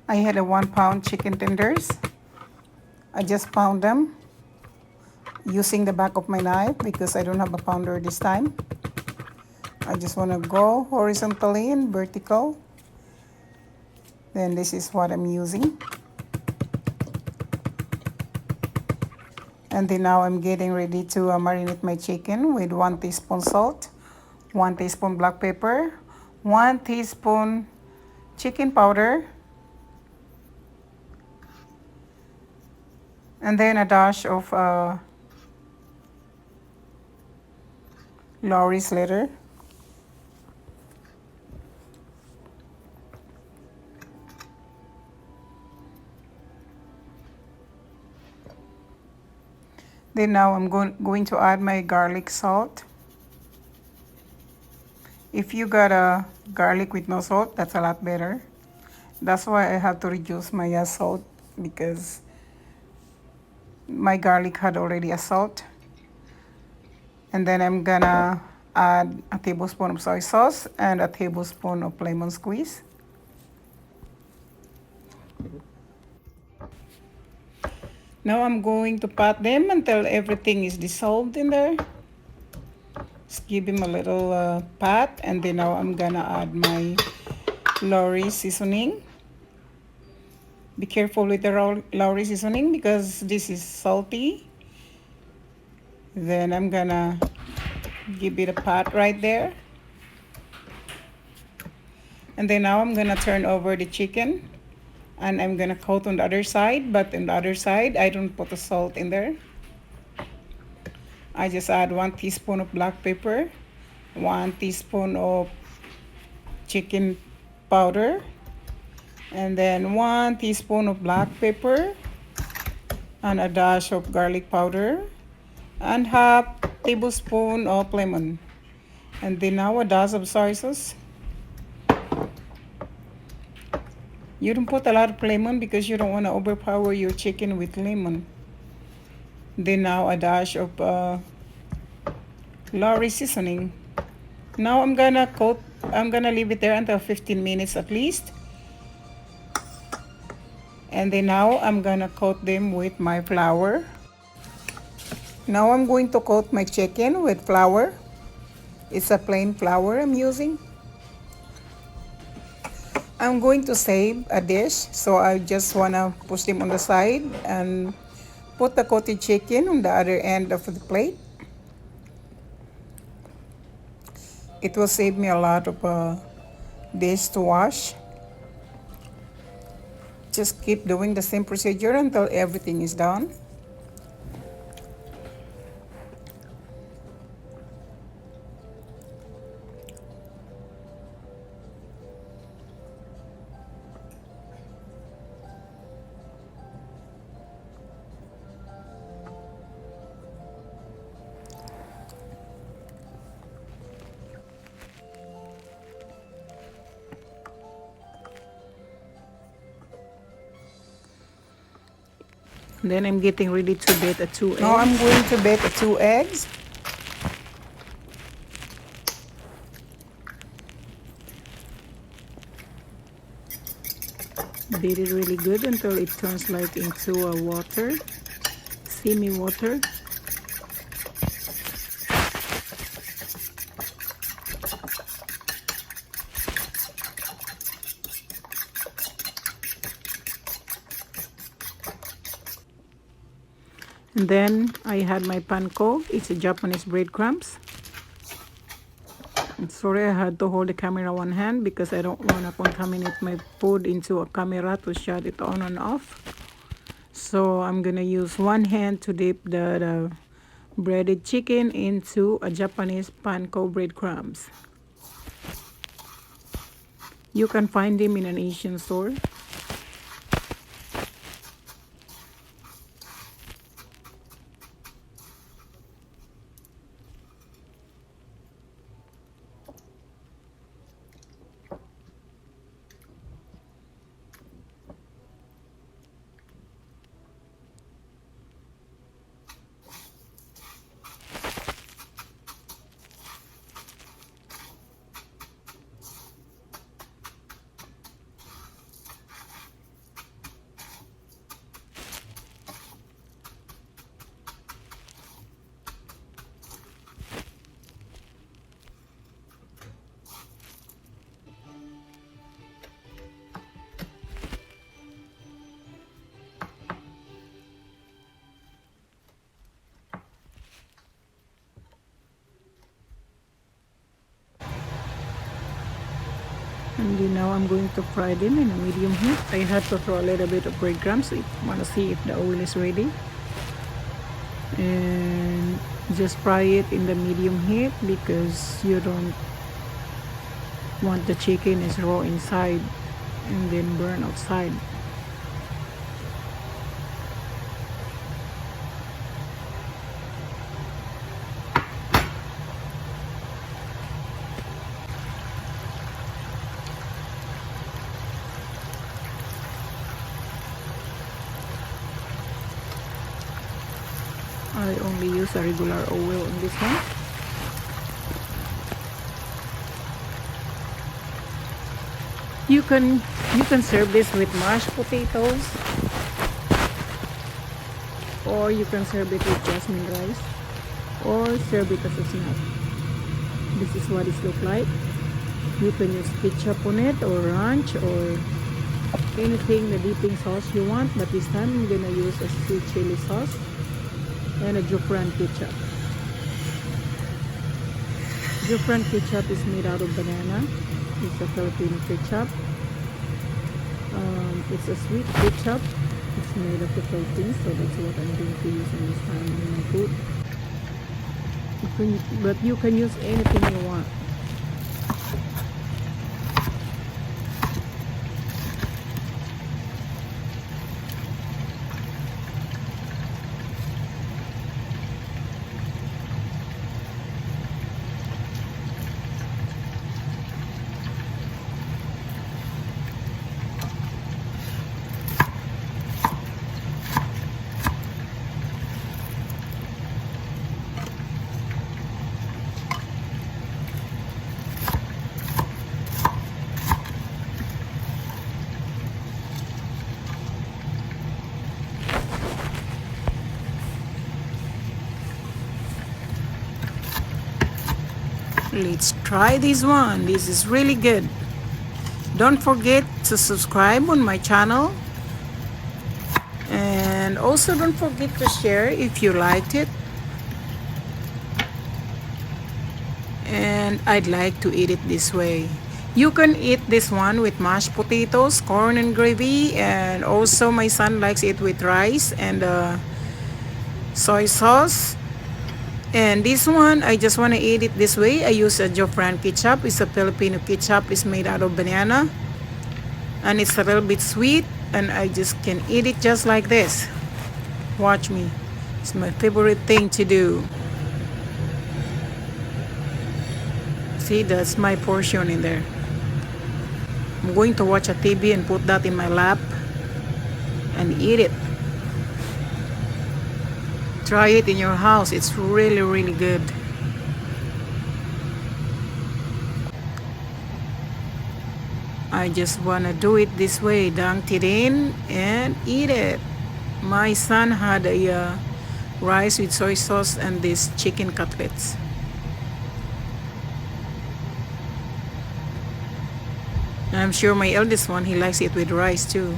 I had a 1 pound chicken tenders. I just pound them using the back of my knife because I don't have a pounder this time. I just want to go horizontally and vertical. Then this is what I'm using. And then now I'm getting ready to marinate my chicken with 1 teaspoon salt, 1 teaspoon black pepper, 1 teaspoon chicken powder, and then a dash of lawry slider. Then now I'm going to add my garlic salt. If you got a garlic with no salt, that's a lot better. That's why I have to reduce my salt because my garlic had already a salt. And then I'm gonna add a tablespoon of soy sauce and a tablespoon of lemon squeeze. Now I'm going to pat them until everything is dissolved in there. Just give him a little pat, and then now I'm gonna add my lawry seasoning. Be careful with the lawry seasoning because this is salty. Then I'm gonna give it a pat right there. And then now I'm gonna turn over the chicken and I'm gonna coat on the other side, but on the other side I don't put the salt in there. I just add 1 teaspoon of black pepper, 1 teaspoon of chicken powder, and then 1 teaspoon of black pepper and a dash of garlic powder and half tablespoon of lemon. And then now a dash of soy sauce. You don't put a lot of lemon because you don't want to overpower your chicken with lemon. Then now a dash of lawry seasoning. Now I'm gonna leave it there until 15 minutes at least. And then now I'm gonna coat them with my flour. Now I'm going to coat my chicken with flour. It's a plain flour I'm using. I'm going to save a dish, so I just wanna push them on the side and put the coated chicken on the other end of the plate. It will save me a lot of dish to wash. Just keep doing the same procedure until everything is done. Then I'm getting ready to bake a 2 eggs. Now I'm going to bake 2 eggs. Beat it really good until it turns like into a water, semi-water. And then I had my panko. It's a Japanese breadcrumbs. I'm sorry I had to hold the camera one hand because I don't want to contaminate my food into a camera to shut it on and off. So I'm gonna use one hand to dip the breaded chicken into a Japanese panko breadcrumbs. You can find them in an Asian store. And then now I'm going to fry them in a medium heat. I had to throw a little bit of breadcrumbs if you want to see if the oil is ready. And just fry it in the medium heat because you don't want the chicken is raw inside and then burn outside. I only use a regular oil in this one. You can serve this with mashed potatoes, or you can serve it with jasmine rice, or serve it as a snack. This is what it looks like. You can use ketchup on it, or ranch, or anything, the dipping sauce you want, but this time I'm gonna use a sweet chili sauce and a Jocelyn ketchup. Jocelyn ketchup is made out of banana. It's a Filipino ketchup. It's a sweet ketchup. It's made of the Philippines, so that's what I'm going to use in this time in my food. But you can use anything you want. Let's try this one. This is really good. Don't forget to subscribe on my channel, and also don't forget to share if you liked it. And I'd like to eat it this way. You can eat this one with mashed potatoes, corn and gravy, and also my son likes it with rice and soy sauce. And this one, I just want to eat it this way. I use a Jocelyn ketchup. It's a Filipino ketchup. It's made out of banana. And it's a little bit sweet. And I just can eat it just like this. Watch me. It's my favorite thing to do. See, that's my portion in there. I'm going to watch a TV and put that in my lap and eat it. Try it in your house. It's really, really good. I just want to do it this way. Dunk it in and eat it. My son had a rice with soy sauce and these chicken cutlets. I'm sure my eldest one, he likes it with rice too.